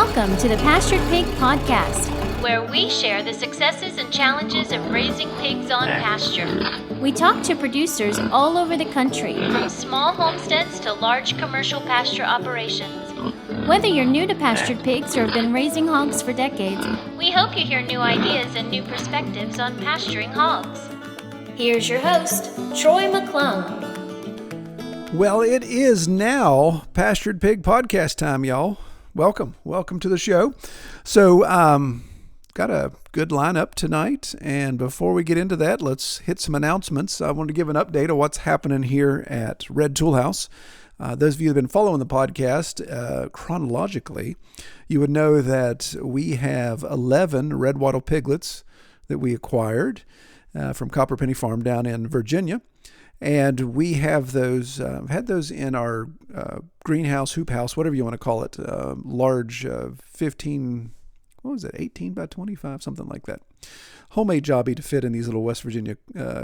Welcome to the Pastured Pig Podcast, where we share the successes and challenges of raising pigs on pasture. We talk to producers all over the country, from small homesteads to large commercial pasture operations. Whether you're new to pastured pigs or have been raising hogs for decades, we hope you hear new ideas and new perspectives on pasturing hogs. Here's your host, Troy McClung. Well, it is now Pastured Pig Podcast time, y'all. Welcome to the show. So, got a good lineup tonight, and before we get into that, let's hit some announcements. I want to give an update of what's happening here at Red Tool House. Those of you who have been following the podcast chronologically, you would know that we have 11 red wattle piglets that we acquired from Copperpenny Farm down in Virginia. And we have those, had those in our greenhouse, hoop house, whatever you want to call it, large 18 by 25, something like that. Homemade jobby to fit in these little West Virginia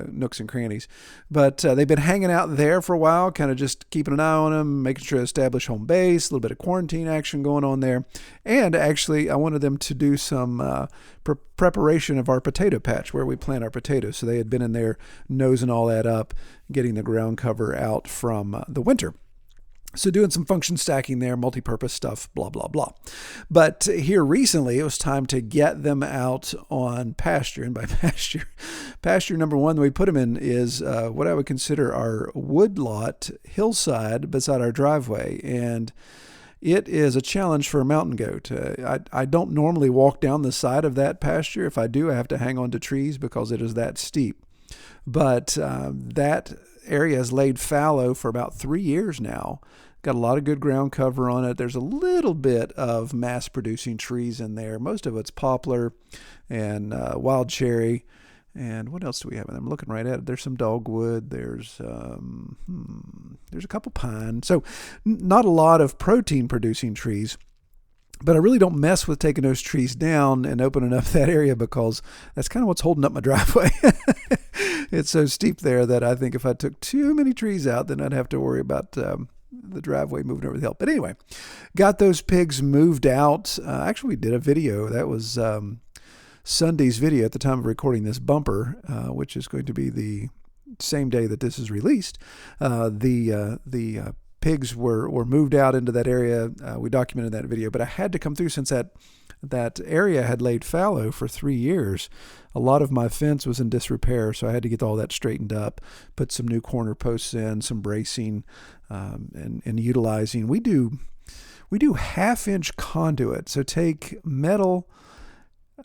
nooks and crannies. But they've been hanging out there for a while, kind of just keeping an eye on them, making sure to establish home base, a little bit of quarantine action going on there. And actually, I wanted them to do some preparation of our potato patch where we plant our potatoes. So they had been in there nosing all that up, getting the ground cover out from the winter. So doing some function stacking there, multi-purpose stuff, blah, blah, blah. But here recently, it was time to get them out on pasture. And by pasture number one that we put them in is what I would consider our woodlot hillside beside our driveway. And it is a challenge for a mountain goat. I don't normally walk down the side of that pasture. If I do, I have to hang on to trees because it is that steep. But that area has laid fallow for about 3 years now. Got a lot of good ground cover on it. There's a little bit of mass-producing trees in there. Most of it's poplar and wild cherry. And what else do we have in there? I'm looking right at it. There's some dogwood. There's a couple pine. So not a lot of protein-producing trees. But I really don't mess with taking those trees down and opening up that area because that's kind of what's holding up my driveway. It's so steep there that I think if I took too many trees out, then I'd have to worry about the driveway moving over the hill. But anyway, got those pigs moved out. Actually, we did a video. That was Sunday's video at the time of recording this bumper, which is going to be the same day that this is released. The pigs were moved out into that area. We documented that video, but I had to come through since that area had laid fallow for 3 years. A lot of my fence was in disrepair, so I had to get all that straightened up, put some new corner posts in, some bracing, and utilizing. We do 1/2-inch conduit. So take metal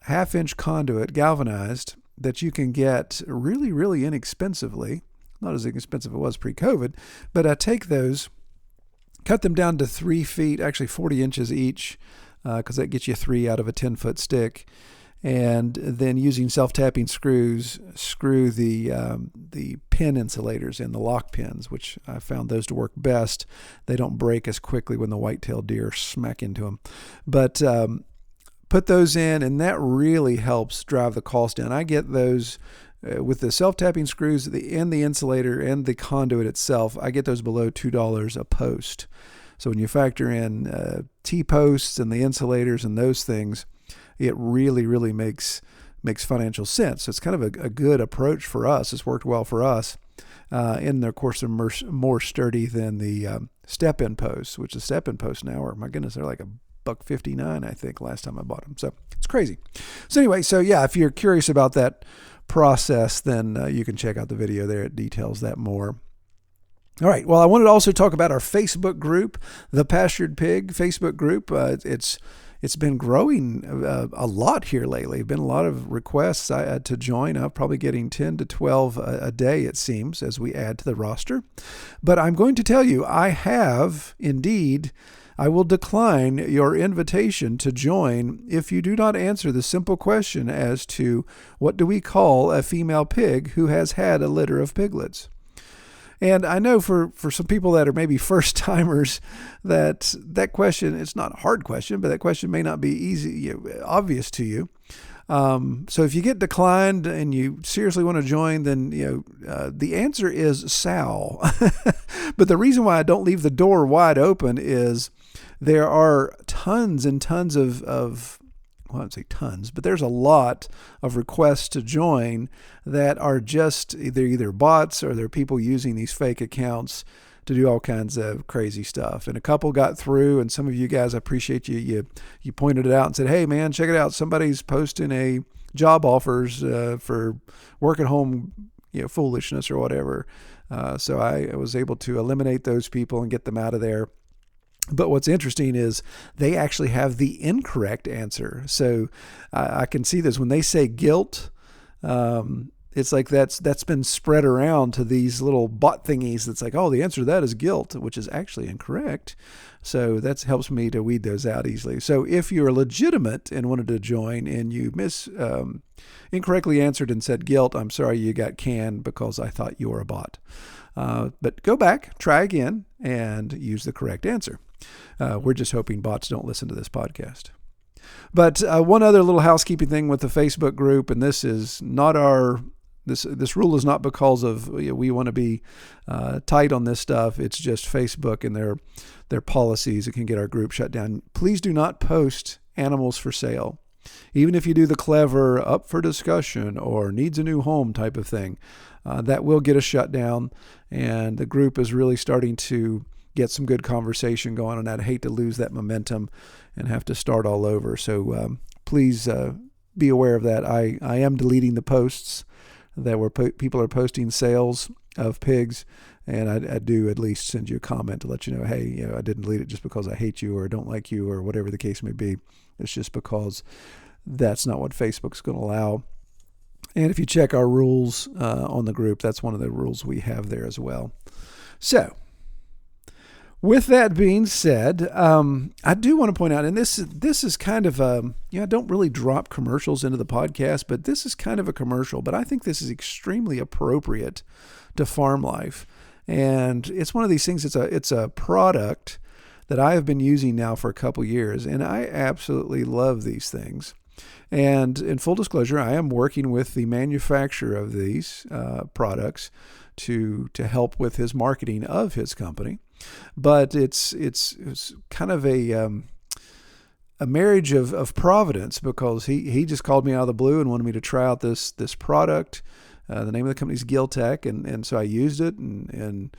1/2-inch conduit, galvanized, that you can get really, really inexpensively. Not as expensive as it was pre-COVID, but I take those, cut them down to 3 feet, actually 40 inches each, because that gets you 3 out of a 10-foot stick. And then using self-tapping screws, screw the pin insulators in the lock pins, which I found those to work best. They don't break as quickly when the white-tailed deer smack into them. But put those in, and that really helps drive the cost down. I get those with the self-tapping screws and the insulator and the conduit itself. I get those below $2 a post. So when you factor in T-posts and the insulators and those things, it really, really makes financial sense. So it's kind of a good approach for us. It's worked well for us. And of course, they're more sturdy than the step-in posts, which the step-in posts now are, my goodness, they're like $1.59, I think, last time I bought them. So it's crazy. So anyway, yeah, if you're curious about that process, then you can check out the video there. It details that more. All right. Well, I wanted to also talk about our Facebook group, the Pastured Pig Facebook group. It's been growing a lot here lately. Been a lot of requests to join. I'm probably getting 10 to 12 a day, it seems, as we add to the roster. But I'm going to tell you, I will decline your invitation to join if you do not answer the simple question as to what do we call a female pig who has had a litter of piglets. And I know for some people that are maybe first timers, that question, it's not a hard question, but that question may not be obvious to you. So if you get declined and you seriously want to join, then the answer is Sal. But the reason why I don't leave the door wide open is there are tons and tons of well, I wouldn't say tons, but there's a lot of requests to join that are just either bots or they're people using these fake accounts to do all kinds of crazy stuff. And a couple got through, and some of you guys, I appreciate you pointed it out and said, hey man, check it out. Somebody's posting a job offers for work at home, foolishness or whatever. So I was able to eliminate those people and get them out of there. But what's interesting is they actually have the incorrect answer. So I can see this when they say guilt. It's like that's been spread around to these little bot thingies. That's like, oh, the answer to that is guilt, which is actually incorrect. So that helps me to weed those out easily. So if you're legitimate and wanted to join and you incorrectly answered and said guilt, I'm sorry you got canned because I thought you were a bot. But go back, try again, and use the correct answer. We're just hoping bots don't listen to this podcast. But one other little housekeeping thing with the Facebook group, and this is not this rule is not because of we want to be tight on this stuff. It's just Facebook and their policies that can get our group shut down. Please do not post animals for sale. Even if you do the clever up for discussion or needs a new home type of thing, that will get us shut down. And the group is really starting to get some good conversation going on that. I hate to lose that momentum and have to start all over. So please be aware of that. I am deleting the posts that where people are posting sales of pigs, and I do at least send you a comment to let you know, hey, I didn't delete it just because I hate you or don't like you or whatever the case may be. It's just because that's not what Facebook's going to allow. And if you check our rules on the group, that's one of the rules we have there as well. So with that being said, I do want to point out, and this is kind of I don't really drop commercials into the podcast, but this is kind of a commercial, but I think this is extremely appropriate to farm life. And it's one of these things, it's a product that I have been using now for a couple years, and I absolutely love these things. And in full disclosure, I am working with the manufacturer of these products to help with his marketing of his company. But it's kind of a marriage of providence, because he just called me out of the blue and wanted me to try out this product. The name of the company is Giltech, and so I used it and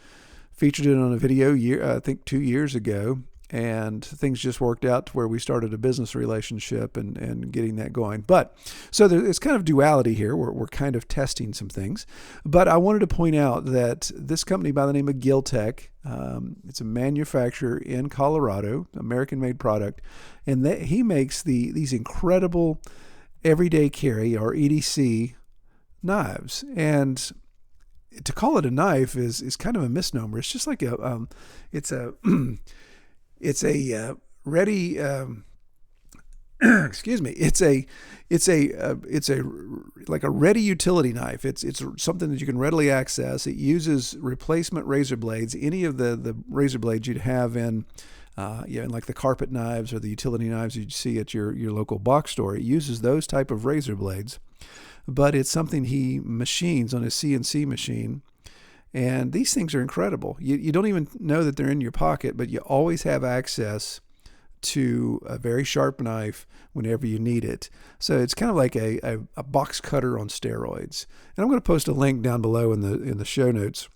featured it on a video I think 2 years ago, and things just worked out to where we started a business relationship and getting that going. But so it's kind of duality here. We're kind of testing some things. But I wanted to point out that this company by the name of Giltech, it's a manufacturer in Colorado, American-made product, and he makes these incredible everyday carry, or EDC, knives. And to call it a knife is kind of a misnomer. It's just like it's a ready excuse me, it's a like a ready utility knife. It's something that you can readily access. It uses replacement razor blades, any of the razor blades you'd have in like the carpet knives or the utility knives you'd see at your local box store. It uses those type of razor blades, but it's something he machines on his CNC machine. And these things are incredible. You don't even know that they're in your pocket, but you always have access to a very sharp knife whenever you need it. So it's kind of like a box cutter on steroids. And I'm going to post a link down below in the show notes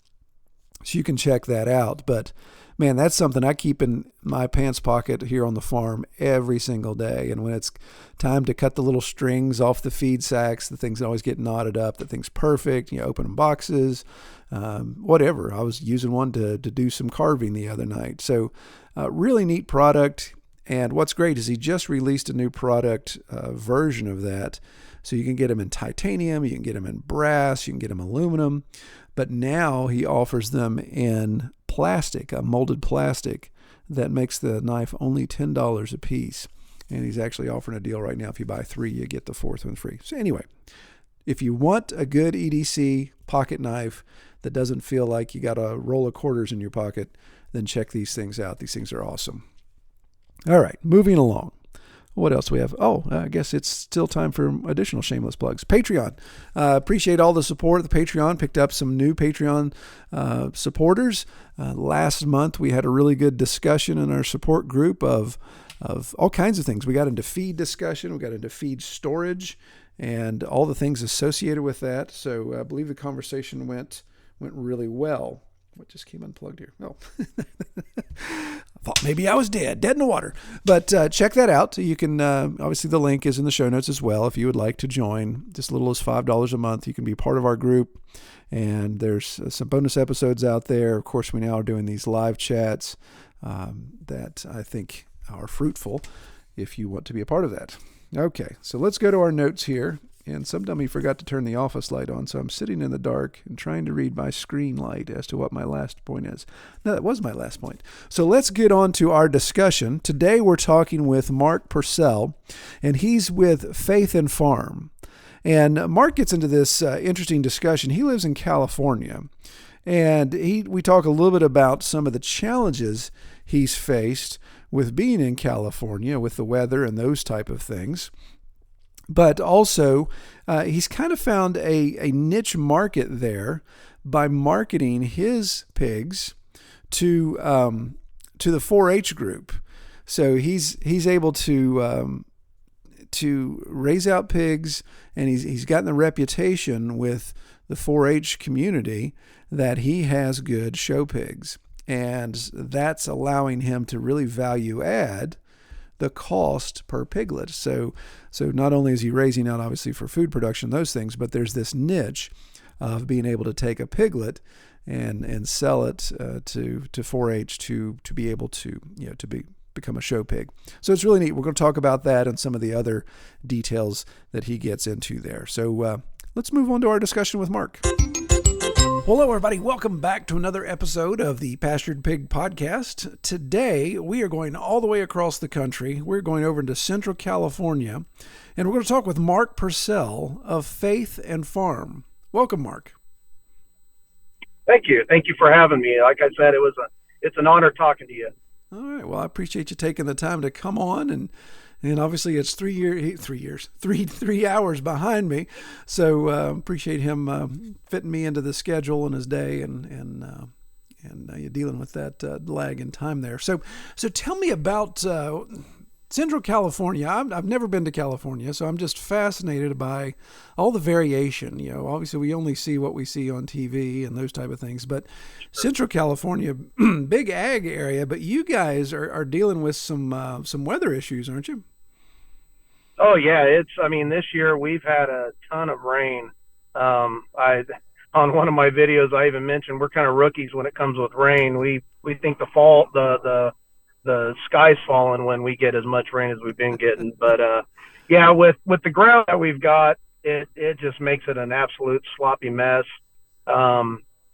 so you can check that out. But man, that's something I keep in my pants pocket here on the farm every single day. And when it's time to cut the little strings off the feed sacks, the things always get knotted up. The thing's perfect. Open boxes, whatever. I was using one to do some carving the other night. So really neat product. And what's great is he just released a new product version of that. So you can get them in titanium, you can get them in brass, you can get them aluminum. But now he offers them in plastic, a molded plastic that makes the knife only $10 a piece. And he's actually offering a deal right now. If you buy 3, you get the 4th one free. So anyway, if you want a good EDC pocket knife that doesn't feel like you got a roll of quarters in your pocket, then check these things out. These things are awesome. All right, moving along. What else do we have? Oh, I guess it's still time for additional shameless plugs. Patreon. Appreciate all the support of the Patreon. Picked up some new Patreon supporters. Last month, we had a really good discussion in our support group of all kinds of things. We got into feed discussion, we got into feed storage, and all the things associated with that. So I believe the conversation went really well. What just came unplugged here? Oh, I thought maybe I was dead in the water. But check that out. You can, obviously the link is in the show notes as well. If you would like to join, just little as $5 a month, you can be part of our group. And there's some bonus episodes out there. Of course, we now are doing these live chats that I think are fruitful if you want to be a part of that. Okay, so let's go to our notes here. And some dummy forgot to turn the office light on, so I'm sitting in the dark and trying to read my screen light as to what my last point is. No, that was my last point. So let's get on to our discussion. Today we're talking with Mark Pursell, and he's with Faith and Farm. And Mark gets into this interesting discussion. He lives in California, and we talk a little bit about some of the challenges he's faced with being in California, with the weather and those type of things. But also, he's kind of found a niche market there by marketing his pigs to the 4-H group. So he's able to raise out pigs, and he's gotten the reputation with the 4-H community that he has good show pigs, and that's allowing him to really value add the cost per piglet. So not only is he raising out obviously for food production, those things, but there's this niche of being able to take a piglet and sell it to 4-H to be able to become a show pig. So it's really neat. We're going to talk about that and some of the other details that he gets into there. So let's move on to our discussion with Mark. Hello, everybody. Welcome back to another episode of the Pastured Pig Podcast. Today, we are going all the way across the country. We're going over into Central California, and we're going to talk with Mark Pursell of Faith and Farm. Welcome, Mark. Thank you. Thank you for having me. Like I said, it's an honor talking to you. All right. Well, I appreciate you taking the time to come on, and obviously it's 3 hours behind me. So appreciate him fitting me into the schedule and his day, and you're dealing with that lag in time there. So tell me about Central California. I've never been to California, so I'm just fascinated by all the variation. Obviously we only see what we see on TV and those type of things, but Central California, big ag area, but you guys are dealing with some weather issues, aren't you? Oh yeah, this year we've had a ton of rain. On one of my videos I even mentioned we're kind of rookies when it comes with rain. We think the sky's falling when we get as much rain as we've been getting. But yeah, with the ground that we've got, it just makes it an absolute sloppy mess.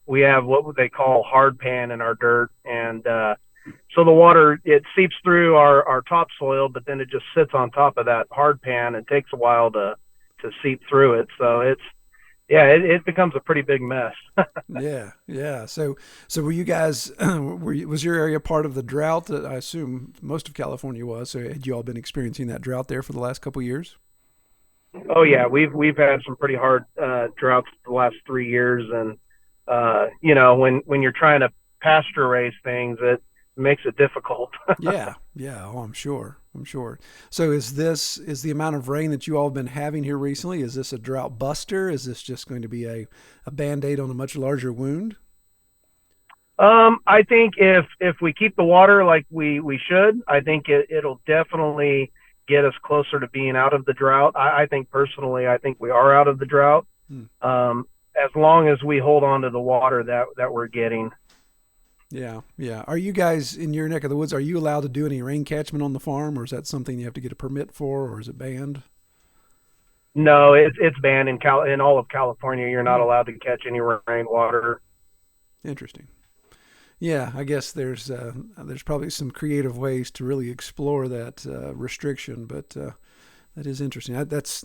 We have what they call hard pan in our dirt, and so the water, it seeps through our topsoil, but then it just sits on top of that hard pan and takes a while to seep through it. So it becomes a pretty big mess. Yeah. So were you guys, was your area part of the drought that I assume most of California was? So had you all been experiencing that drought there for the last couple of years? Oh yeah, we've had some pretty hard droughts the last 3 years, and when you're trying to pasture raise things, it makes it difficult. Yeah. Oh, I'm sure. So is the amount of rain that you all have been having here recently, is this a drought buster? Is this just going to be a Band-Aid on a much larger wound? I think if we keep the water like we should, I think it'll definitely get us closer to being out of the drought. I think personally, we are out of the drought. As long as we hold on to the water that we're getting. Yeah. Are you guys in your neck of the woods, are you allowed to do any rain catchment on the farm, or is that something you have to get a permit for, or is it banned? No, it's banned in all of California. You're not allowed to catch any rainwater. Interesting. Yeah, I guess there's probably some creative ways to really explore that restriction, but that is interesting. That's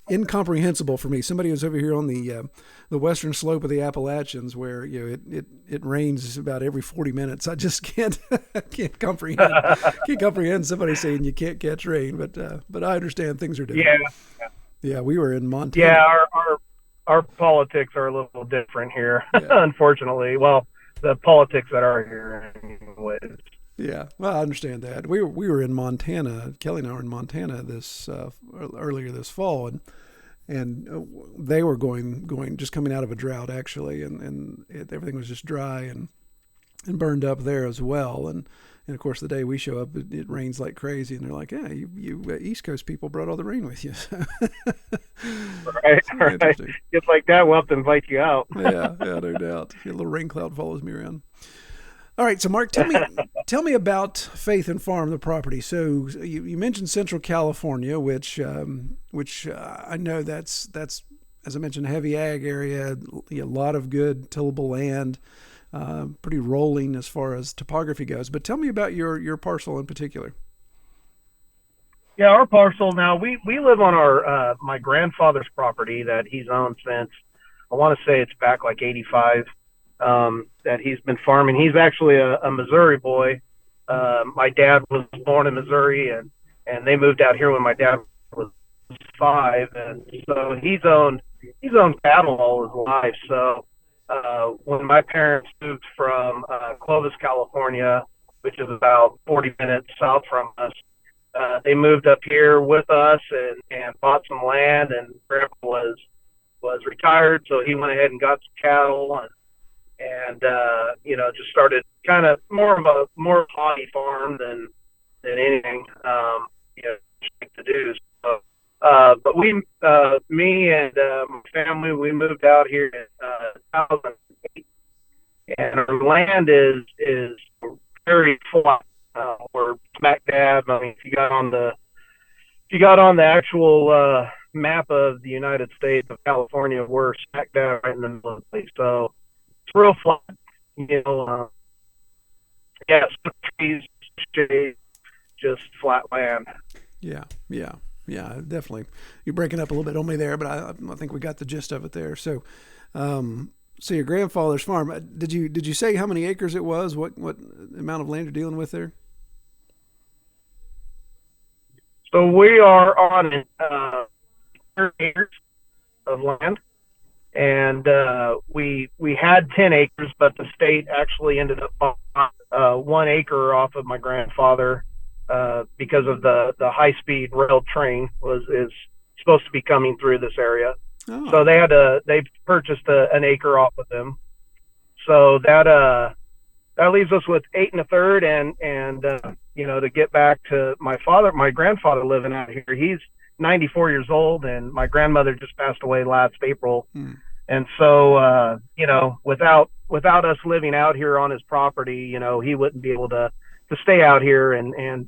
incomprehensible for me. Somebody who's over here on the western slope of the Appalachians, where it rains about every 40 minutes. I just can't comprehend somebody saying you can't catch rain. But I understand things are different. Yeah. We were in Montana. Yeah, our politics are a little different here, unfortunately. Well, the politics that are here, anyways. Yeah, well, I understand that. We were in Montana. Kelly and I were in Montana this earlier this fall, and they were going just coming out of a drought actually, and everything was just dry and burned up there as well. And of course, the day we show up, it rains like crazy, and they're like, "Yeah, you East Coast people brought all the rain with you." Right, right. Just like that, we'll have to invite you out. Yeah, no doubt. A little rain cloud follows me around. All right, so Mark, tell me about Faith and Farm, the property. So you mentioned Central California, which I know that's as I mentioned, a heavy ag area, a lot of good tillable land, pretty rolling as far as topography goes. But tell me about your parcel in particular. Yeah, our parcel now, we live on our my grandfather's property that he's owned since, I want to say it's back like 85, that he's been farming. He's actually a Missouri boy. My dad was born in Missouri, and they moved out here when my dad was 5, and so he's owned cattle all his life. So when my parents moved from Clovis, California, which is about 40 minutes south from us, they moved up here with us and bought some land, and Grandpa was retired, so he went ahead and got some cattle and just started kind of more hobby farm than anything, to do. So, but me and my family, we moved out here in 2008, and our land is very flat. We're smack dab. I mean, if you got on the actual map of the United States of California, we're smack dab right in the middle of the place. So it's real flat, some trees, shade, just flat land. Yeah, definitely. You're breaking up a little bit on me there, but I think we got the gist of it there. So, so your grandfather's farm. Did you say how many acres it was? What amount of land you're dealing with there? So we are on 30 acres of land, and we had 10 acres, but the state actually ended up buying 1 acre off of my grandfather because of the high speed rail train is supposed to be coming through this area. Oh. So they purchased an acre off of them. So that leaves us with 8 1/3, and to get back to my grandfather living out here, he's 94 years old, and my grandmother just passed away last April. And so, without us living out here on his property, he wouldn't be able to stay out here and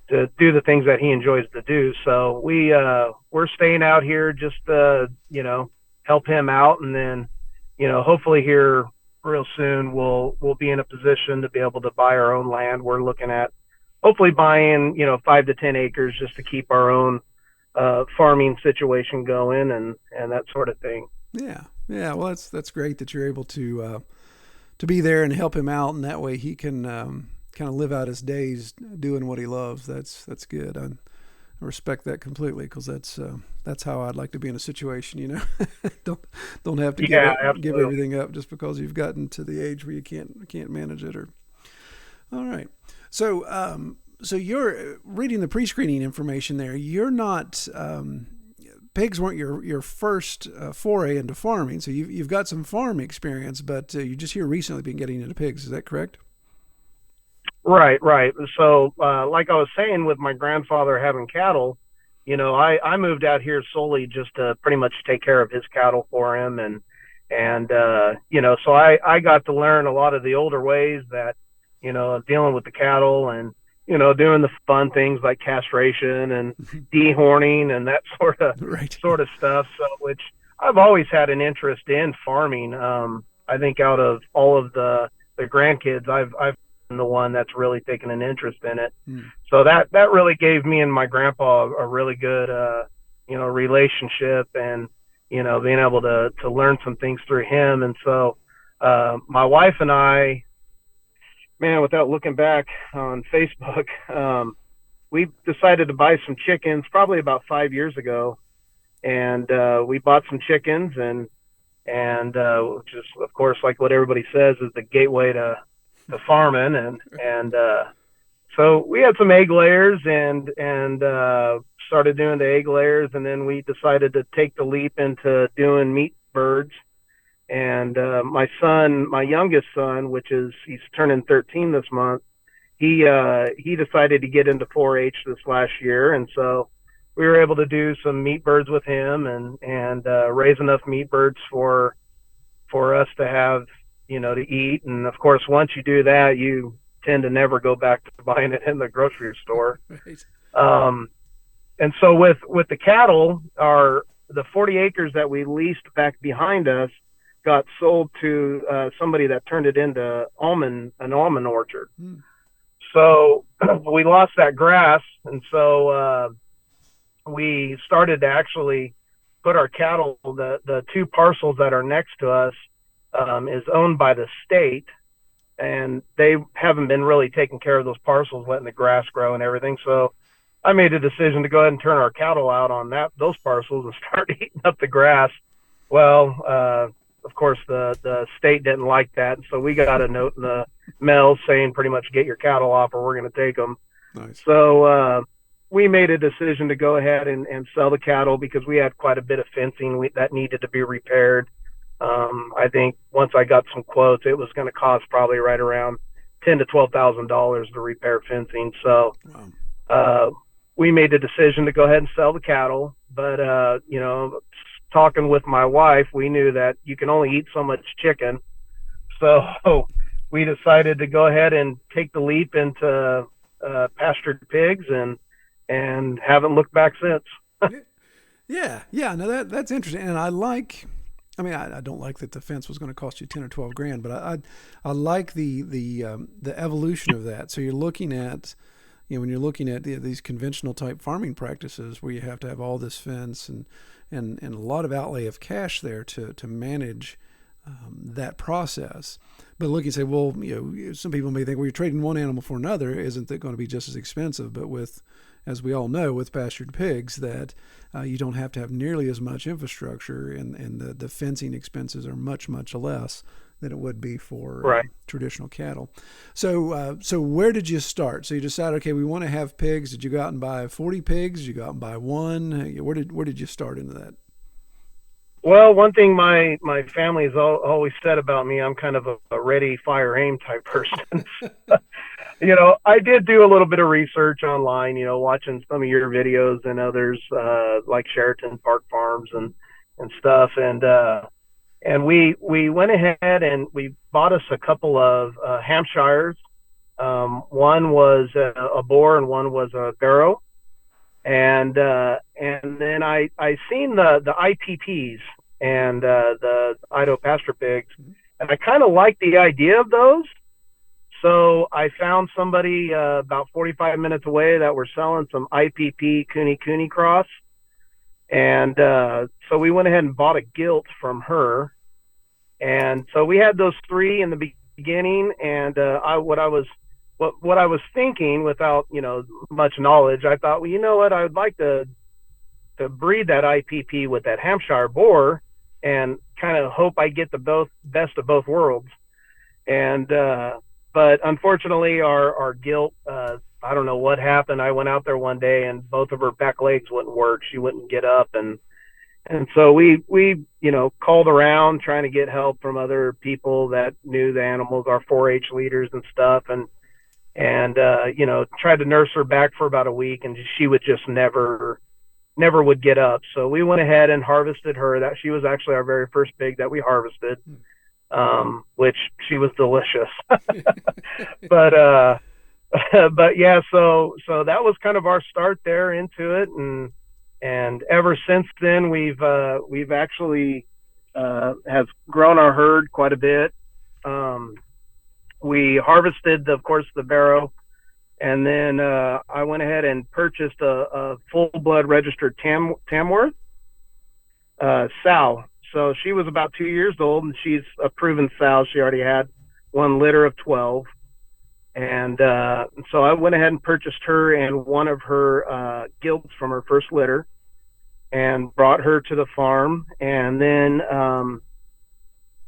to do the things that he enjoys to do. So we're staying out here just to, help him out. And then, hopefully here real soon, we'll be in a position to be able to buy our own land. We're looking at hopefully buying, 5 to 10 acres just to keep our own farming situation going and that sort of thing. Yeah. Well, that's great that you're able to be there and help him out, and that way he can kind of live out his days doing what he loves. That's good. I respect that completely, because that's how I'd like to be in a situation. Don't have to give everything up just because you've gotten to the age where you can't manage it. All right. So you're reading the pre-screening information there. You're not pigs weren't your first foray into farming, so you've got some farm experience, but you just here recently been getting into pigs. Is that correct? Right. So, like I was saying, with my grandfather having cattle, I moved out here solely just to pretty much take care of his cattle for him, and so I got to learn a lot of the older ways that, dealing with the cattle and, doing the fun things like castration and dehorning and that sort of stuff. So, which I've always had an interest in farming. I think out of all of the grandkids, I've been the one that's really taken an interest in it. So that really gave me and my grandpa a really good, relationship, and, being able to learn some things through him. And so, my wife and I, without looking back on Facebook, we decided to buy some chickens probably about 5 years ago. And we bought some chickens, and which is, of course, like what everybody says, is the gateway to to farming, and so we had some egg layers and started doing the egg layers, and then we decided to take the leap into doing meat birds. And my youngest son, he's turning 13 this month, he decided to get into 4-H this last year, and so we were able to do some meat birds with him and raise enough meat birds for us to have, to eat. And of course, once you do that, you tend to never go back to buying it in the grocery store. Right. And so with the cattle, the 40 acres that we leased back behind us got sold to somebody that turned it into an almond orchard. So we lost that grass, and so we started to actually put our cattle. The two parcels that are next to us is owned by the state, and they haven't been really taking care of those parcels, letting the grass grow and everything. So I made a decision to go ahead and turn our cattle out on those parcels and start eating up the grass. Well, of course, the state didn't like that, and so we got a note in the mail saying pretty much get your cattle off or we're going to take them. Nice. So we made a decision to go ahead and sell the cattle because we had quite a bit of fencing that needed to be repaired. I think once I got some quotes, it was going to cost probably right around $10,000 to $12,000 to repair fencing. So we made the decision to go ahead and sell the cattle. But talking with my wife, we knew that you can only eat so much chicken. So we decided to go ahead and take the leap into pastured pigs and haven't looked back since. Yeah. No, that's interesting. And I don't like that the fence was going to cost you 10 or 12 grand, but I like the evolution of that. So you're looking at, when you're looking at these conventional type farming practices where you have to have all this fence and a lot of outlay of cash there to manage that process. But look, you say, well, some people may think, well, you're trading one animal for another. Isn't that going to be just as expensive? But as we all know, with pastured pigs, that you don't have to have nearly as much infrastructure, and the fencing expenses are much, much less than it would be for traditional cattle. So where did you start? So you decided, okay, we want to have pigs. Did you go out and buy 40 pigs? Did you go out and buy one? Where did you start into that? Well, one thing my family has always said about me, I'm kind of a ready, fire, aim type person. I did do a little bit of research online, watching some of your videos and others, like Sheraton Park Farms and stuff. And we went ahead and we bought us a couple of Hampshires. One was a boar and one was a barrow. And then I seen the IPPs and the Idaho pasture pigs, and I kind of liked the idea of those. So I found somebody about 45 minutes away that were selling some IPP Cooney cross, and so we went ahead and bought a gilt from her. And so we had those three in the beginning, and what I was thinking, without much knowledge, I thought, well, you know what, I would like to breed that IPP with that Hampshire boar and kind of hope I get the best of both worlds. And but unfortunately our gilt, I don't know what happened. I went out there one day and both of her back legs wouldn't work. She wouldn't get up, and so we called around trying to get help from other people that knew the animals, our 4-H leaders and stuff, and tried to nurse her back for about a week, and she would just never would get up. So we went ahead and harvested her. That she was actually our very first pig that we harvested, which she was delicious. but yeah, so that was kind of our start there into it, and ever since then we've actually have grown our herd quite a bit. We harvested, of course, the barrow, and then I went ahead and purchased a full-blood registered Tamworth sow. So she was about 2 years old, and she's a proven sow. She already had one litter of 12. And so I went ahead and purchased her and one of her gilts from her first litter and brought her to the farm. And then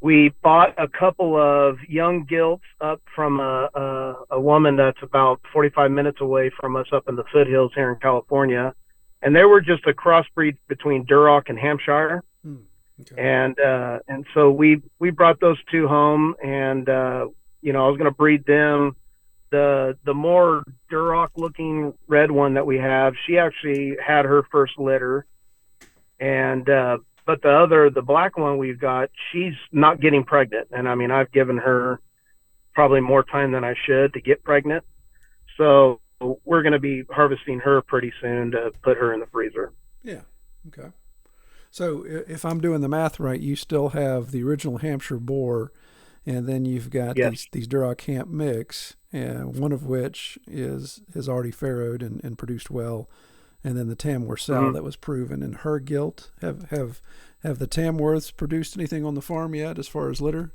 we bought a couple of young gilts up from a woman that's about 45 minutes away from us up in the foothills here in California. And they were just a crossbreed between Duroc and Hampshire. Okay. And so we brought those two home, and I was going to breed them. The more Duroc looking red one that we have, she actually had her first litter, and but the black one we've got, she's not getting pregnant. And I mean, I've given her probably more time than I should to get pregnant. So we're going to be harvesting her pretty soon to put her in the freezer. Yeah. Okay. So if I'm doing the math right, you still have the original Hampshire boar, and then you've got these Duroc Hamp mix, and one of which has already farrowed and produced well, and then the Tamworth that was proven in her gilt. Have the Tamworths produced anything on the farm yet as far as litter?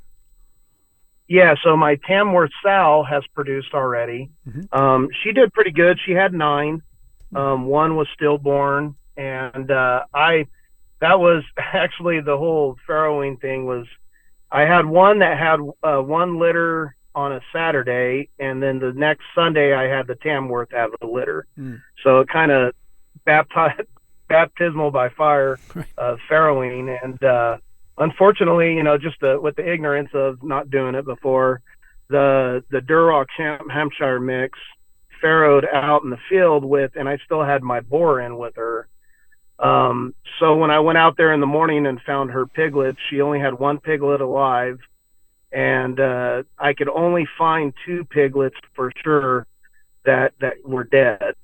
Yeah, so my Tamworth sow has produced already. Mm-hmm. She did pretty good. She had 9. One was stillborn, and that was actually the whole farrowing thing. Was I had one that had 1 litter on a Saturday, and then the next Sunday I had the Tamworth have a litter. So it kind of baptismal by fire farrowing, and unfortunately, just with the ignorance of not doing it before, the Duroc Hampshire mix farrowed out in the field and I still had my boar in with her. So when I went out there in the morning and found her piglets, she only had 1 piglet alive, and I could only find 2 piglets for sure that were dead.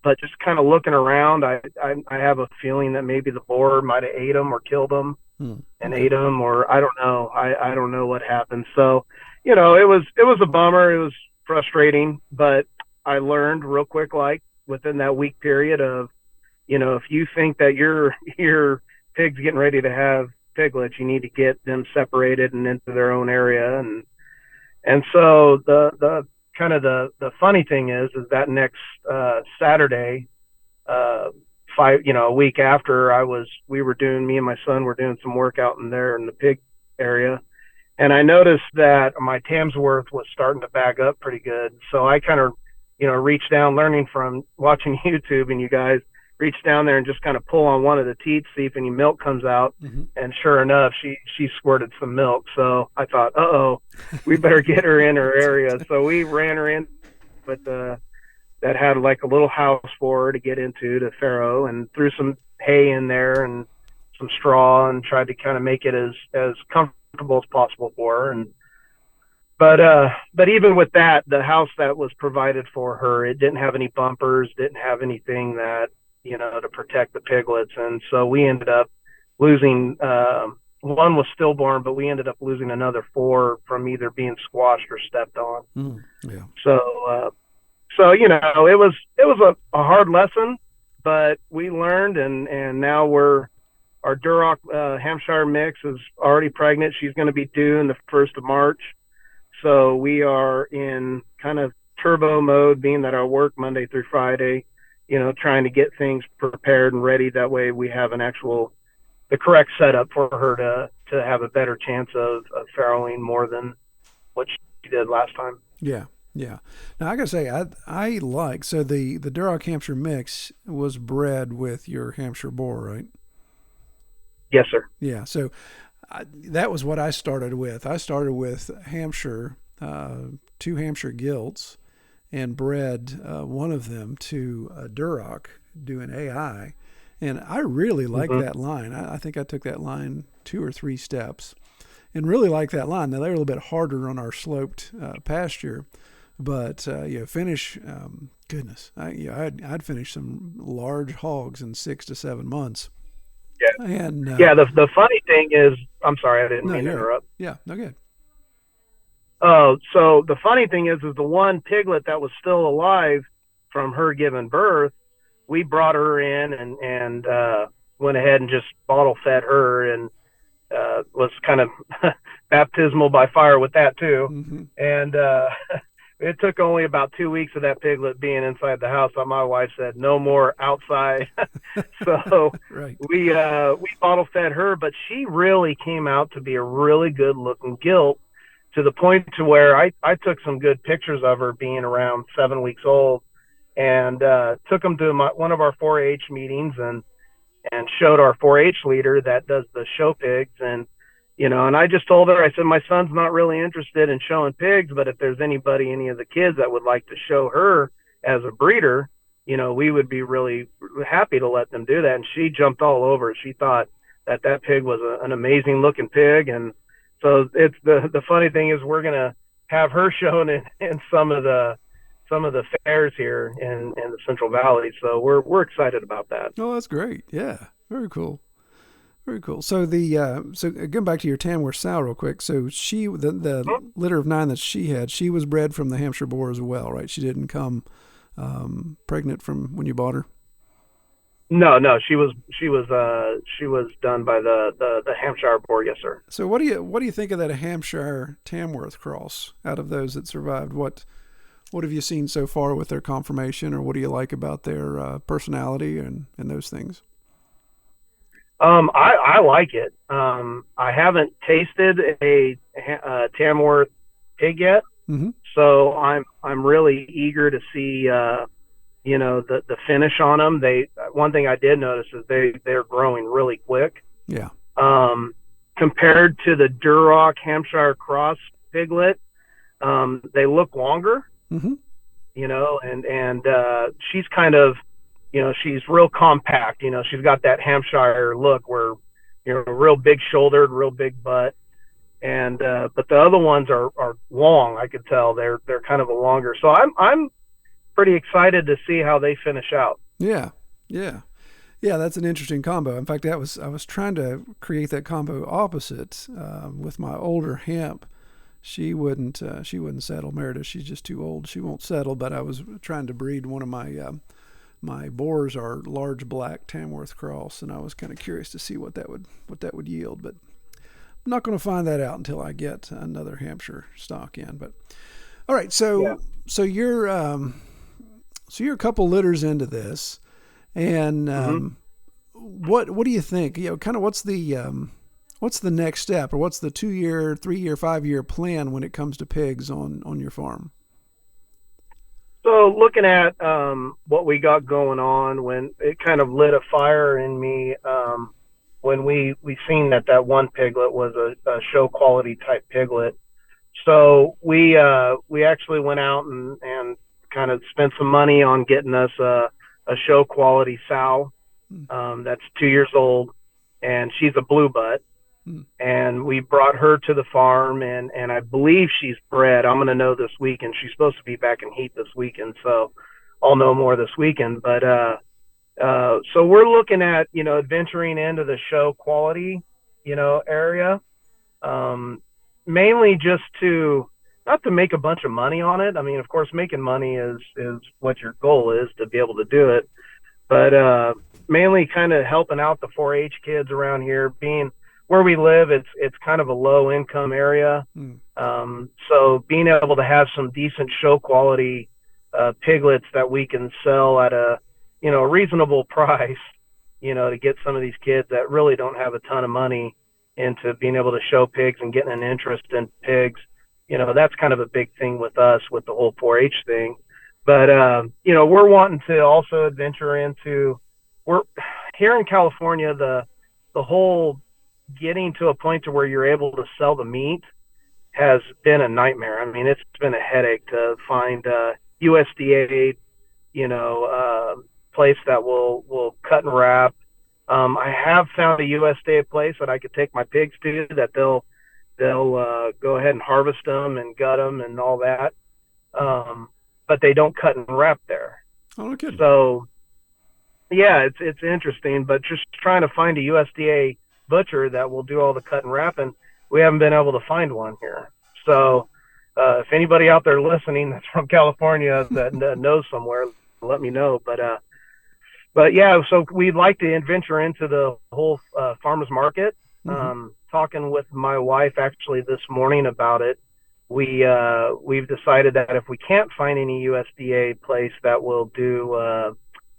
But just kind of looking around, I have a feeling that maybe the boar might have ate them or killed them and ate them, or I don't know. I don't know what happened. So, it was a bummer. It was frustrating, but I learned real quick, like within that week period of, if you think that your pig's getting ready to have piglets, you need to get them separated and into their own area. And so the kind of the funny thing is that next Saturday, a week after me and my son were doing some work out in the pig area, and I noticed that my Tamsworth was starting to bag up pretty good. So I kind of, reached down, learning from watching YouTube and you guys, reached down there and just kind of pull on one of the teats, see if any milk comes out. And sure enough, she squirted some milk. So I thought, we better get her in her area. So we ran her in with that had like a little house for her to get into to farrow, and threw some hay in there and some straw and tried to kind of make it as comfortable as possible for her. But even with that, the house that was provided for her, it didn't have any bumpers, didn't have anything that, to protect the piglets. And so we ended up losing, one was stillborn, but we ended up losing another 4 from either being squashed or stepped on. So, it was a hard lesson, but we learned, and now our Duroc Hampshire mix is already pregnant. She's going to be due in the 1st of March. So we are in kind of turbo mode, being that I work Monday through Friday, trying to get things prepared and ready. That way we have the correct setup for her to have a better chance of farrowing more than what she did last time. Yeah. Yeah. Now I gotta say, I like, so the Duroc Hampshire mix was bred with your Hampshire boar, right? Yes, sir. Yeah. So that was what I started with. I started with Hampshire, 2 Hampshire gilts, and bred one of them to Duroc doing AI. And I really like that line. I think I took that line 2 or 3 steps and really like that line. Now they're a little bit harder on our sloped pasture, but finish, goodness, I'd finish some large hogs in 6 to 7 months. Yeah. And the funny thing is, I'm sorry, I didn't mean to interrupt. Yeah, no good. Oh, so the funny thing is the one piglet that was still alive from her giving birth, we brought her in and went ahead and just bottle fed her, and was kind of baptismal by fire with that too. And it took only about 2 weeks of that piglet being inside the house that my wife said no more outside. So Right. we bottle fed her, but she really came out to be a really good looking gilt, to the point to where I took some good pictures of her being around 7 weeks old, and took them to one of our 4-H meetings, and showed our 4-H leader that does the show pigs. And and I just told her, I said, my son's not really interested in showing pigs, but if there's any of the kids that would like to show her as a breeder, we would be really happy to let them do that. And she jumped all over it. She thought that pig was an amazing looking pig. And so it's the funny thing is we're going to have her shown in some of the fairs here in the Central Valley. So we're excited about that. Oh, that's great. Yeah. Very cool. Very cool. So so going back to your Tamworth sow real quick. So the litter of 9 that she had, she was bred from the Hampshire boar as well, right? She didn't come pregnant from when you bought her. No, she was done by the Hampshire boar, yes, sir. So what do you think of that Hampshire Tamworth cross? Out of those that survived, what have you seen so far with their conformation, or what do you like about their personality and those things? I like it. I haven't tasted a Tamworth pig yet, so I'm really eager to see the finish on them. One thing I did notice is they're growing really quick. Yeah. Compared to the Duroc Hampshire cross piglet, they look longer. And she's kind of, she's real compact. She's got that Hampshire look where, real big shouldered, real big butt. And, but the other ones are long. I could tell they're kind of a longer. So I'm pretty excited to see how they finish out. Yeah. Yeah. Yeah. That's an interesting combo. In fact, I was trying to create that combo opposite, with my older Hamp. She wouldn't settle. Meredith, she's just too old. She won't settle. But I was trying to breed one of my boars, are large black Tamworth cross, and I was kind of curious to see what that would yield. But I'm not going to find that out until I get another Hampshire stock in. But all right, so you're a couple litters into this, and what do you think? Kind of what's the next step, or what's the 2-year, 3-year, 5-year plan when it comes to pigs on your farm? So looking at what we got going on, when it kind of lit a fire in me, when we seen that one piglet was a show quality type piglet. So we actually went out and kind of spent some money on getting us a show quality sow that's 2 years old, and she's a blue butt. And we brought her to the farm, and I believe she's bred. I'm going to know this weekend. She's supposed to be back in heat this weekend, so I'll know more this weekend. But so we're looking at adventuring into the show quality area, mainly just not to make a bunch of money on it. I mean, of course, making money is what your goal is, to be able to do it, but mainly kind of helping out the 4-H kids around here. Being where we live, it's kind of a low income area. So being able to have some decent show quality piglets that we can sell at a reasonable price, to get some of these kids that really don't have a ton of money into being able to show pigs and getting an interest in pigs. That's kind of a big thing with us with the whole 4-H thing. But we're wanting to also adventure into, we're here in California, the whole getting to a point to where you're able to sell the meat has been a nightmare. I mean, it's been a headache to find USDA, place that will cut and wrap. I have found a USDA place that I could take my pigs to, that they'll go ahead and harvest them and gut them and all that. But they don't cut and wrap there. Oh, okay. So yeah, it's interesting, but just trying to find a USDA butcher that will do all the cut and wrapping, we haven't been able to find one here. So if anybody out there listening that's from California that knows somewhere, let me know. But yeah, so we'd like to venture into the whole farmers market. Talking with my wife actually this morning about it. we've decided that if we can't find any USDA place that will do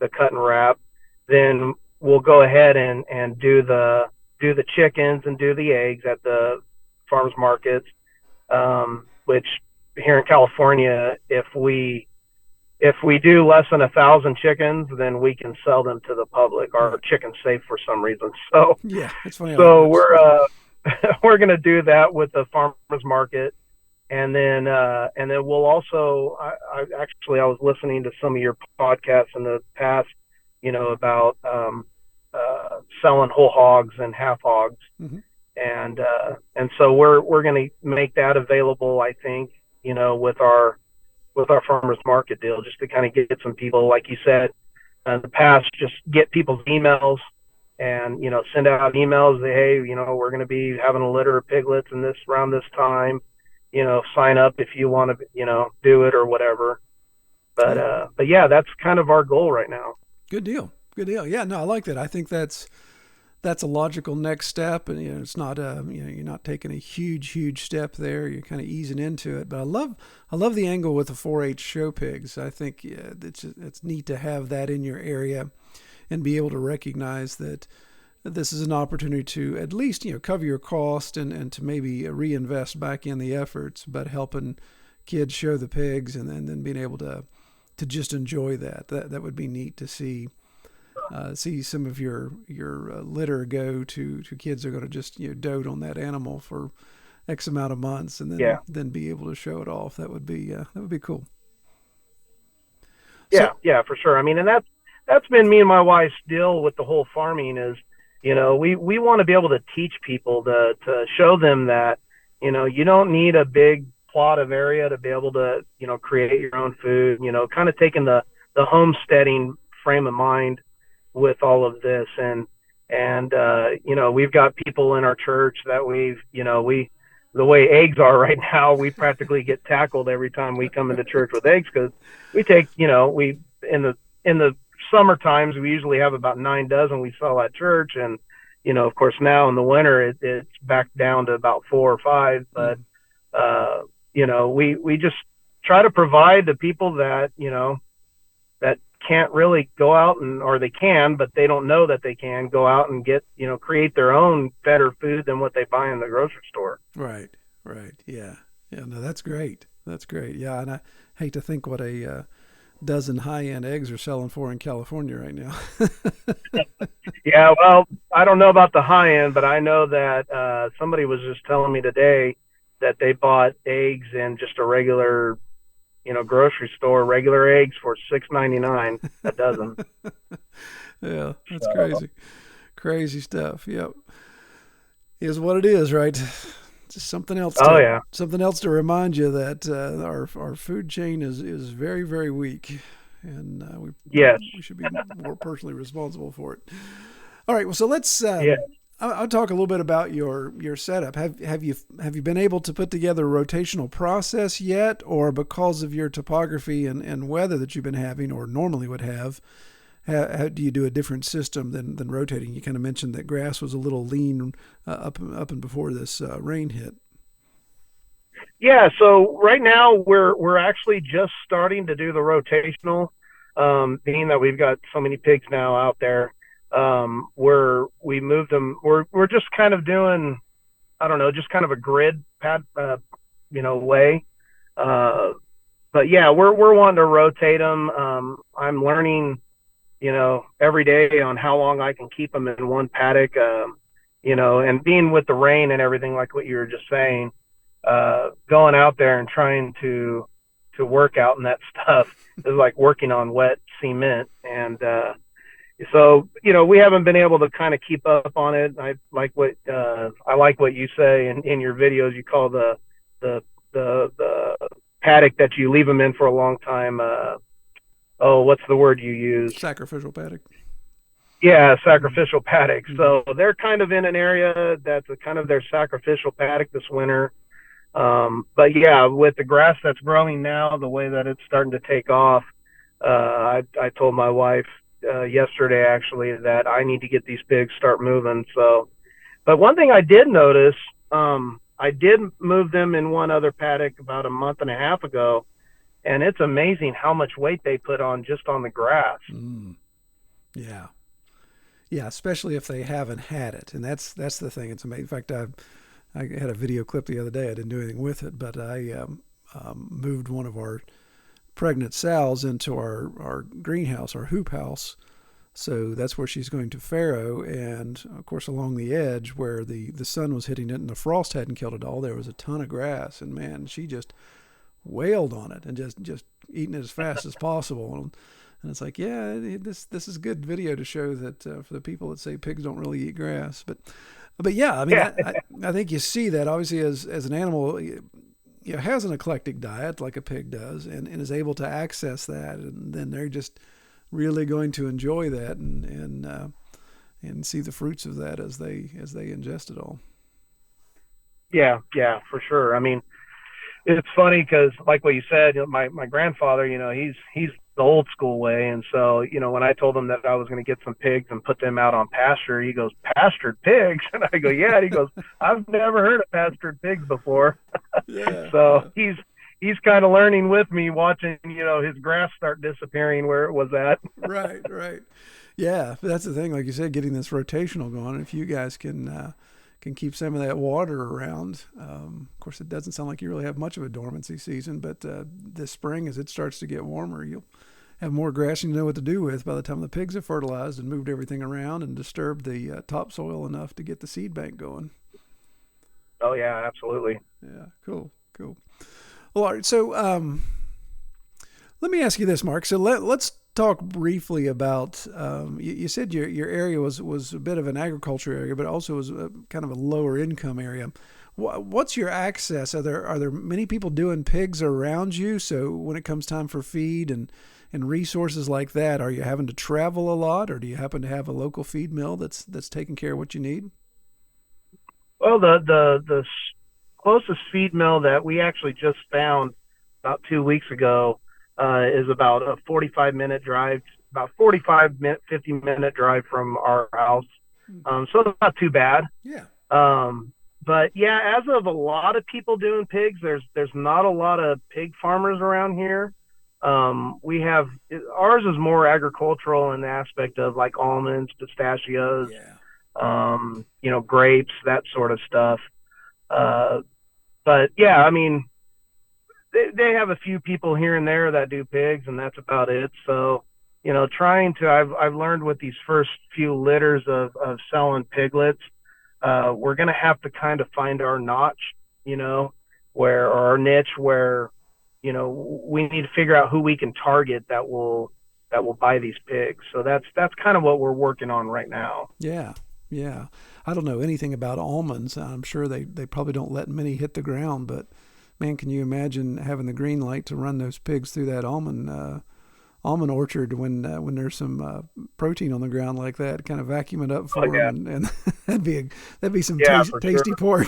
the cut and wrap, then we'll go ahead and do the chickens and do the eggs at the farmers markets. Which here in California, if we do less than 1,000 chickens, then we can sell them to the public. Our chicken's safe for some reason. So yeah, it's funny. So we're going to do that with the farmers market. And then we'll also, I was listening to some of your podcasts in the past, about selling whole hogs and half hogs. Mm-hmm. And so we're going to make that available, I think, with our farmers market deal, just to kind of get some people, like you said, in the past, just get people's emails and, send out emails that, hey, we're going to be having a litter of piglets in this around this time. Sign up if you want to, do it or whatever. But yeah, that's kind of our goal right now. Good deal. Yeah, no, I like that. I think that's a logical next step, and it's not you're not taking a huge step there. You're kind of easing into it. But I love the angle with the 4-H show pigs. I think it's neat to have that in your area and be able to recognize that this is an opportunity to at least cover your cost and to maybe reinvest back in the efforts, but helping kids show the pigs and then being able to just enjoy that. That would be neat to see. See some of your litter go to kids that are going to just dote on that animal for X amount of months and then be able to show it off. That would be cool. Yeah, for sure. I mean, and that's been me and my wife's deal with the whole farming is, we want to be able to teach people to show them that, you don't need a big plot of area to be able to, create your own food, kind of taking the homesteading frame of mind with all of this. And we've got people in our church that the way eggs are right now, we practically get tackled every time we come into church with eggs, because we take, in the summer times, we usually have about 9 dozen we sell at church. And, of course now in the winter, it's back down to about 4 or 5, but, we just try to provide the people that, that can't really go out or they can, but they don't know that they can go out and get, create their own better food than what they buy in the grocery store. Right. Yeah. No, that's great. Yeah. And I hate to think what a dozen high-end eggs are selling for in California right now. Yeah. Well, I don't know about the high end, but I know that, somebody was just telling me today that they bought eggs in just a regular, grocery store, regular eggs for $6.99 a dozen. Yeah, that's crazy stuff. Yep, is what it is, right? Just something else. Something else to remind you that our food chain is very, very weak, and we should be more personally responsible for it. All right, well, so let's. I'll talk a little bit about your setup. Have you been able to put together a rotational process yet, or because of your topography and weather that you've been having, or normally would have, how do you do a different system than rotating? You kind of mentioned that grass was a little lean up and before this rain hit. Yeah, so right now we're actually just starting to do the rotational, being that we've got so many pigs now out there. We moved them. We're just kind of doing, I don't know, just kind of a grid pad, way. But yeah, we're wanting to rotate them. I'm learning, every day on how long I can keep them in one paddock. And being with the rain and everything, like what you were just saying, going out there and trying to work out in that stuff is like working on wet cement. And, so, we haven't been able to kind of keep up on it. I like what you say in your videos. You call the paddock that you leave them in for a long time. What's the word you use? Sacrificial paddock. Yeah, sacrificial paddock. So they're kind of in an area that's kind of their sacrificial paddock this winter. But yeah, with the grass that's growing now, the way that it's starting to take off, I told my wife yesterday actually that I need to get these pigs start moving. So, but one thing I did notice, I did move them in one other paddock about a month and a half ago, and it's amazing how much weight they put on just on the grass. Yeah. Yeah, especially if they haven't had it. And that's the thing. It's amazing. In fact, I had a video clip the other day. I didn't do anything with it, but I moved one of our pregnant sows into our greenhouse, our hoop house. So that's where she's going to farrow. And, of course, along the edge where the sun was hitting it and the frost hadn't killed it all, there was a ton of grass. And, man, she just wailed on it and just eating it as fast as possible. And it's like, yeah, this is good video to show that for the people that say pigs don't really eat grass. But yeah, I mean, I think you see that obviously as an animal, has an eclectic diet like a pig does, and is able to access that, and then they're just really going to enjoy that and see the fruits of that as they ingest it all. Yeah, for sure. I mean, it's funny because, like what you said, my grandfather, he's the old school way, and so when I told him that I was going to get some pigs and put them out on pasture, he goes, "Pastured pigs?" And I go, "Yeah." And he goes, "I've never heard of pastured pigs before." Yeah. So he's kind of learning with me, watching his grass start disappearing where it was at. Right. Yeah, that's the thing. Like you said, getting this rotational going. If you guys can keep some of that water around. Of course, it doesn't sound like you really have much of a dormancy season, but this spring, as it starts to get warmer, you'll have more grass and you know what to do with by the time the pigs have fertilized and moved everything around and disturbed the topsoil enough to get the seed bank going. Oh, yeah, absolutely. Yeah, cool. Well, all right, so let me ask you this, Mark. So let's talk briefly about, you said your area was a bit of an agriculture area, but also was kind of a lower income area. What's your access? Are there many people doing pigs around you? So when it comes time for feed and resources like that, are you having to travel a lot, or do you happen to have a local feed mill that's taking care of what you need? Well, the closest feed mill that we actually just found about 2 weeks ago is about a 45-minute drive, about 50-minute drive from our house. So it's not too bad. Yeah. But yeah, as of a lot of people doing pigs, there's not a lot of pig farmers around here. We have, ours is more agricultural in the aspect of like almonds, pistachios, grapes, that sort of stuff. But yeah, I mean, they have a few people here and there that do pigs, and that's about it. So, I've learned with these first few litters of selling piglets, we're going to have to kind of find our notch, or our niche where, we need to figure out who we can target that will buy these pigs. So that's kind of what we're working on right now. Yeah. I don't know anything about almonds. I'm sure they probably don't let many hit the ground, but man, can you imagine having the green light to run those pigs through that almond orchard when there's some protein on the ground like that, kind of vacuum it up for them, and that'd be some tasty pork.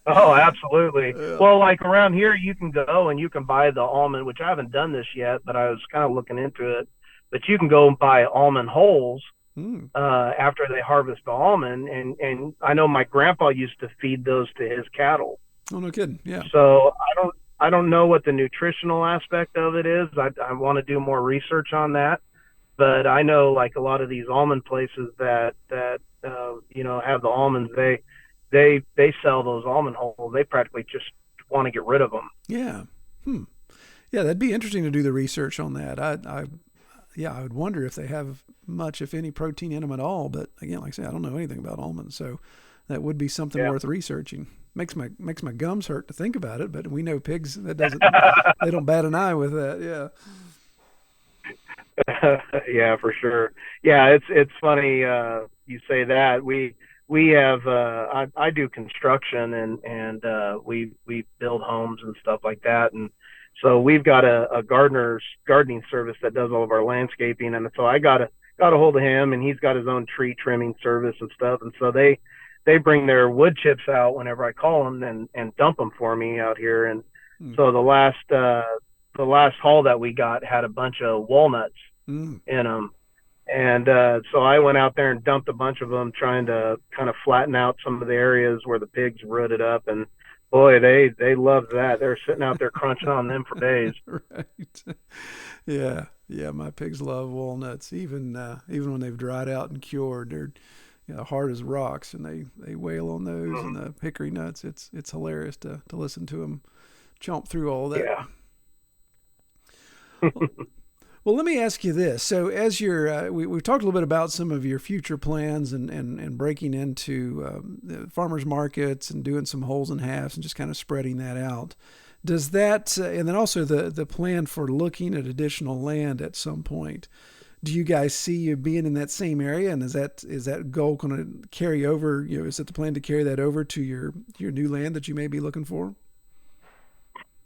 Oh, absolutely. Yeah. Well, like around here, you can go and you can buy the almond, which I haven't done this yet, but I was kind of looking into it. But you can go and buy almond holes after they harvest the almond, and I know my grandpa used to feed those to his cattle. Oh, no kidding. Yeah. So I don't know what the nutritional aspect of it is. I want to do more research on that, but I know like a lot of these almond places that have the almonds, they sell those almond holes. They practically just want to get rid of them. Yeah. Yeah, that'd be interesting to do the research on that. I would wonder if they have much, if any, protein in them at all. But again, like I say, I don't know anything about almonds, so that would be something worth researching. Makes my gums hurt to think about it, but we know pigs that doesn't they don't bat an eye with that. Yeah. Yeah, for sure. Yeah, it's funny you say that. We have I do construction and we build homes and stuff like that, and so we've got a gardening service that does all of our landscaping, and so I got a hold of him, and he's got his own tree trimming service and stuff, and so they bring their wood chips out whenever I call them and dump them for me out here. And so the last haul that we got had a bunch of walnuts in them. And so I went out there and dumped a bunch of them, trying to kind of flatten out some of the areas where the pigs rooted up. And boy, they loved that. They're sitting out there crunching on them for days. Right. Yeah. Yeah. My pigs love walnuts. Even when they've dried out and cured, they're hard as rocks, and they wail on those and the hickory nuts. It's hilarious to listen to them chomp through all that. Yeah. Well, let me ask you this. So, as we've talked a little bit about some of your future plans and breaking into farmers markets and doing some holes and halves and just kind of spreading that out. Does that, and then also the plan for looking at additional land at some point, do you guys see you being in that same area? And is that goal going to carry over? Is it the plan to carry that over to your new land that you may be looking for?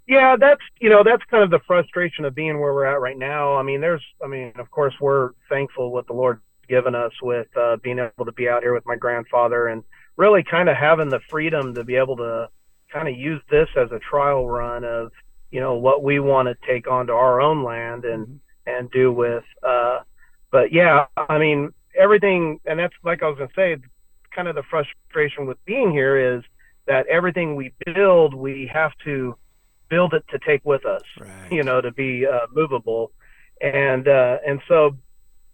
Yeah, that's kind of the frustration of being where we're at right now. I mean, of course, we're thankful what the Lord's given us with being able to be out here with my grandfather and really kind of having the freedom to be able to kind of use this as a trial run of, what we want to take onto our own land and do with. But yeah, I mean, everything, and that's like I was going to say, kind of the frustration with being here is that everything we build, we have to build it to take with us, right. To be movable. And so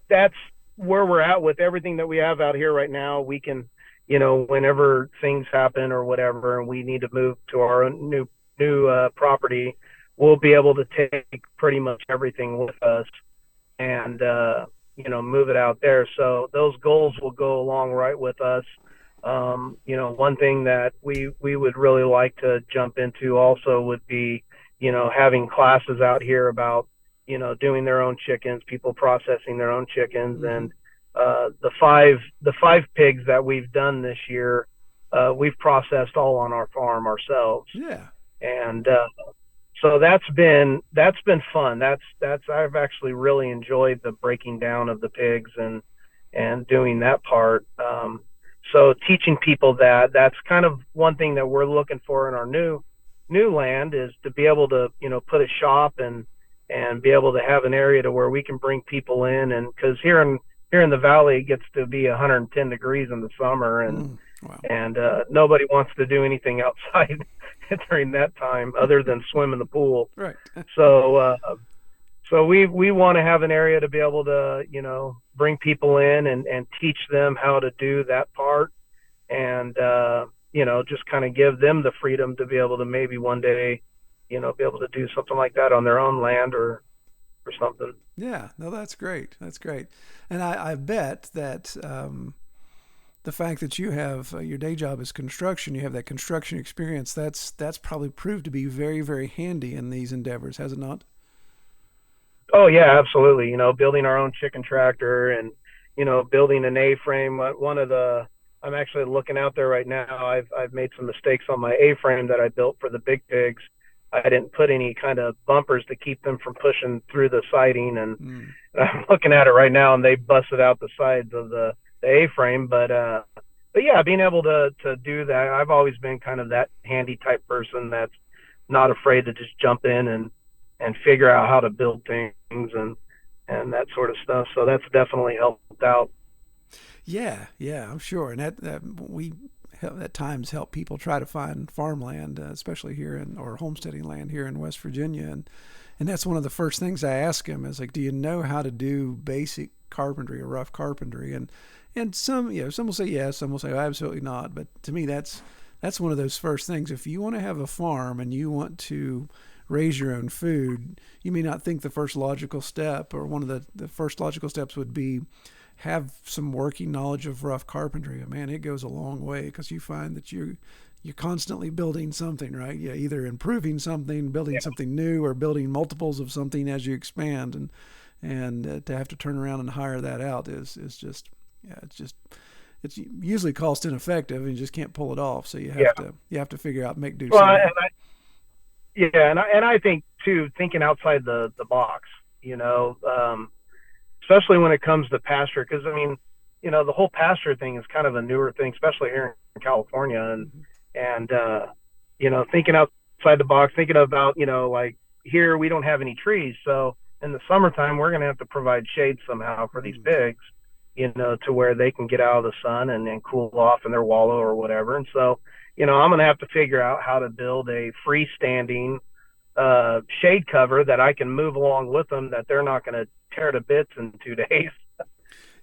that's where we're at with everything that we have out here right now. We can, whenever things happen or whatever, and we need to move to our own new property, we'll be able to take pretty much everything with us and, move it out there. So those goals will go along right with us. One thing that we would really like to jump into also would be, having classes out here about, doing their own chickens, people processing their own chickens. And the five pigs that we've done this year, we've processed all on our farm ourselves. Yeah. And so that's been fun. I've actually really enjoyed the breaking down of the pigs and doing that part. So teaching people that's kind of one thing that we're looking for in our new land is to be able to, put a shop and be able to have an area to where we can bring people in. And because here in the valley, it gets to be 110 degrees in the summer, and wow. and nobody wants to do anything outside during that time other than swim in the pool. Right. So we want to have an area to be able to, bring people in and teach them how to do that part, and just kind of give them the freedom to be able to maybe one day, be able to do something like that on their own land or something. Yeah, no, that's great. That's great. And I bet that the fact that you have your day job is construction, you have that construction experience, that's probably proved to be very, very handy in these endeavors, has it not? Oh yeah, absolutely. Building our own chicken tractor and, building an A-frame. I'm actually looking out there right now. I've made some mistakes on my A-frame that I built for the big pigs. I didn't put any kind of bumpers to keep them from pushing through the siding, and I'm looking at it right now, and they busted out the sides of the A-frame. But yeah, being able to do that, I've always been kind of that handy type person that's not afraid to just jump in and figure out how to build things and that sort of stuff. So that's definitely helped out. Yeah, I'm sure. And that we at times help people try to find farmland, especially here or homesteading land here in West Virginia. And that's one of the first things I ask them is like, do you know how to do basic carpentry or rough carpentry? And some will say yes, some will say, oh, absolutely not. But to me, that's one of those first things. If you want to have a farm and you want to raise your own food, you may not think the first logical step, or one of the first logical steps would be have some working knowledge of rough carpentry. Man, it goes a long way because you find that you're constantly building something, right? Yeah, either improving something, building something new, or building multiples of something as you expand. And to have to turn around and hire that out is just, it's usually cost ineffective and you just can't pull it off. So you have to figure out, make do. Well, and I think too, thinking outside the box, especially when it comes to pasture, because I mean, the whole pasture thing is kind of a newer thing, especially here in California, and thinking outside the box, thinking about, like here we don't have any trees, so in the summertime, we're going to have to provide shade somehow for these pigs, to where they can get out of the sun and cool off in their wallow or whatever. And so, I'm going to have to figure out how to build a freestanding shade cover that I can move along with them, that they're not going to tear to bits in 2 days.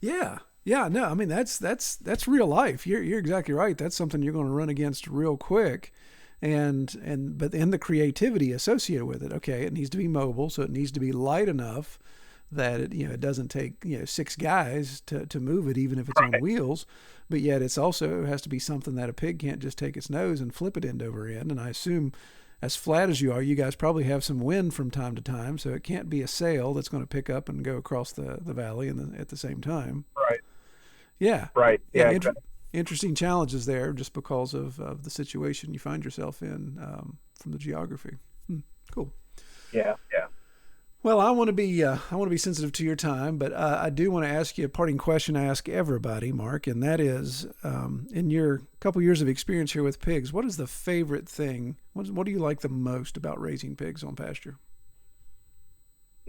Yeah. Yeah. No, I mean, that's real life. You're exactly right. That's something you're going to run against real quick. But the creativity associated with it. Okay. It needs to be mobile. So it needs to be light enough that it doesn't take, 6 guys to move it, even if it's on wheels, but yet it has to be something that a pig can't just take its nose and flip it end over end. And I assume, as flat as you are, you guys probably have some wind from time to time, so it can't be a sail that's going to pick up and go across the valley at the same time. Right. Yeah. Right. Yeah. Interesting challenges there, just because of the situation you find yourself in from the geography. Cool. Yeah. Yeah. Well, I want to be sensitive to your time, but I do want to ask you a parting question I ask everybody, Mark, and that is, in your couple years of experience here with pigs, what is the favorite thing? What do you like the most about raising pigs on pasture?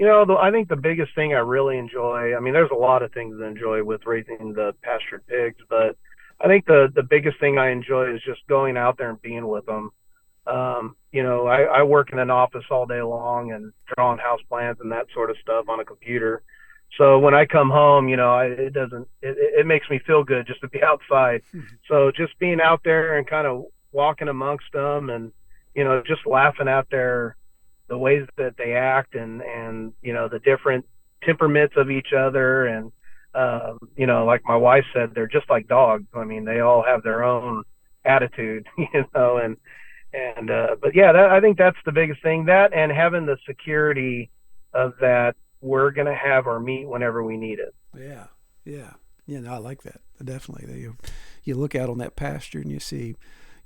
I think the biggest thing I really enjoy, I mean, there's a lot of things I enjoy with raising the pastured pigs, but I think the biggest thing I enjoy is just going out there and being with them. I work in an office all day long and drawing house plans and that sort of stuff on a computer. So when I come home, it makes me feel good just to be outside. So just being out there and kind of walking amongst them and, just laughing at the ways that they act and the different temperaments of each other. And, like my wife said, they're just like dogs. I mean, they all have their own attitude, but yeah, I think that's the biggest thing, that and having the security of that we're going to have our meat whenever we need it. Yeah. No, I like that. Definitely. You look out on that pasture and you see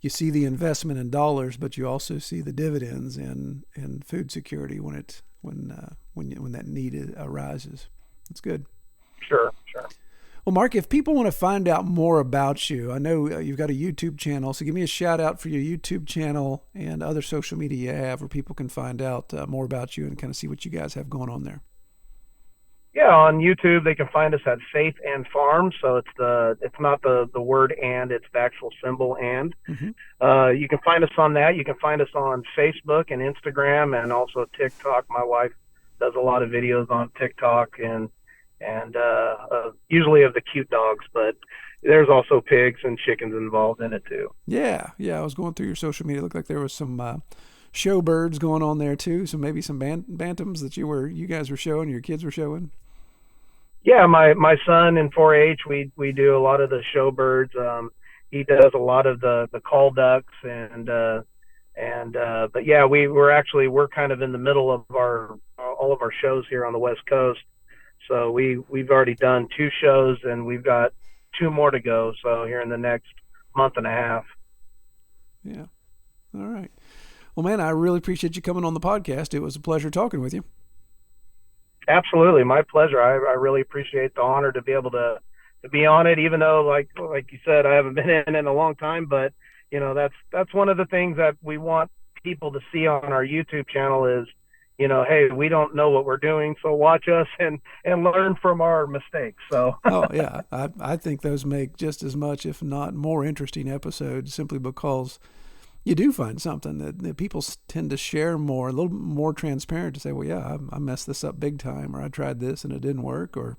the investment in dollars, but you also see the dividends in food security when that need arises. It's good. Sure. Well, Mark, if people want to find out more about you, I know you've got a YouTube channel, so give me a shout out for your YouTube channel and other social media you have where people can find out more about you and kind of see what you guys have going on there. Yeah, on YouTube they can find us at Faith and Farm. So it's not the word and, it's the actual symbol and. Mm-hmm. You can find us on that. You can find us on Facebook and Instagram and also TikTok. My wife does a lot of videos on TikTok and usually of the cute dogs, but there's also pigs and chickens involved in it too. Yeah. I was going through your social media. It looked like there was some show birds going on there too. So maybe some bantams that you guys were showing, your kids were showing. Yeah, my son in 4-H, we do a lot of the show birds. He does a lot of the call ducks but yeah, we're kind of in the middle of all of our shows here on the West Coast. So we've already done 2 shows and we've got 2 more to go. So here in the next month and a half. Yeah. All right. Well, man, I really appreciate you coming on the podcast. It was a pleasure talking with you. Absolutely. My pleasure. I really appreciate the honor to be able to be on it, even though like you said, I haven't been in a long time, but that's one of the things that we want people to see on our YouTube channel is, hey, we don't know what we're doing, so watch us and learn from our mistakes. So. Oh yeah, I think those make just as much, if not more, interesting episodes, simply because you do find something that people tend to share more, a little more transparent, to say, well, yeah, I messed this up big time, or I tried this and it didn't work, or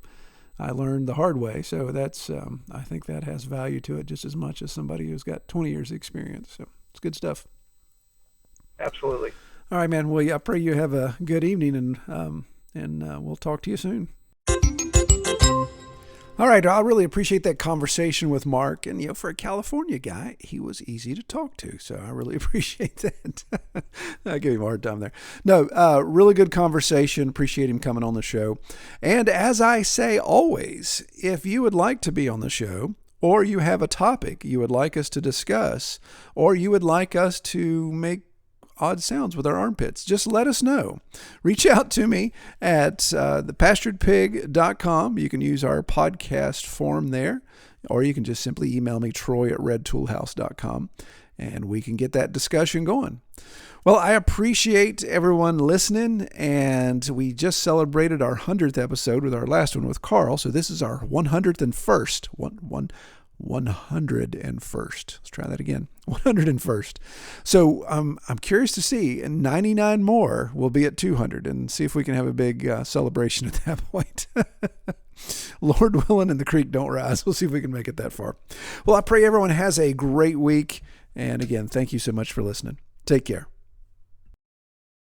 I learned the hard way. So that's I think that has value to it just as much as somebody who's got 20 years experience. So it's good stuff. Absolutely. All right, man. Well, yeah, I pray you have a good evening, and we'll talk to you soon. All right, I really appreciate that conversation with Mark, and for a California guy, he was easy to talk to, so I really appreciate that. I gave him a hard time there. No, really good conversation. Appreciate him coming on the show. And as I say always, if you would like to be on the show, or you have a topic you would like us to discuss, or you would like us to make odd sounds with our armpits, just let us know. Reach out to me at thepasturedpig.com. You can use our podcast form there, or you can just simply email me, Troy@redtoolhouse.com. and we can get that discussion going. Well, I appreciate everyone listening, and we just celebrated our 100th episode with our last one with Carl, so this is our 101st. 101st. Let's try that again. 101st. So I'm curious to see, and 99 more will be at 200, and see if we can have a big celebration at that point. Lord willing and the creek don't rise. We'll see if we can make it that far. Well, I pray everyone has a great week. And again, thank you so much for listening. Take care.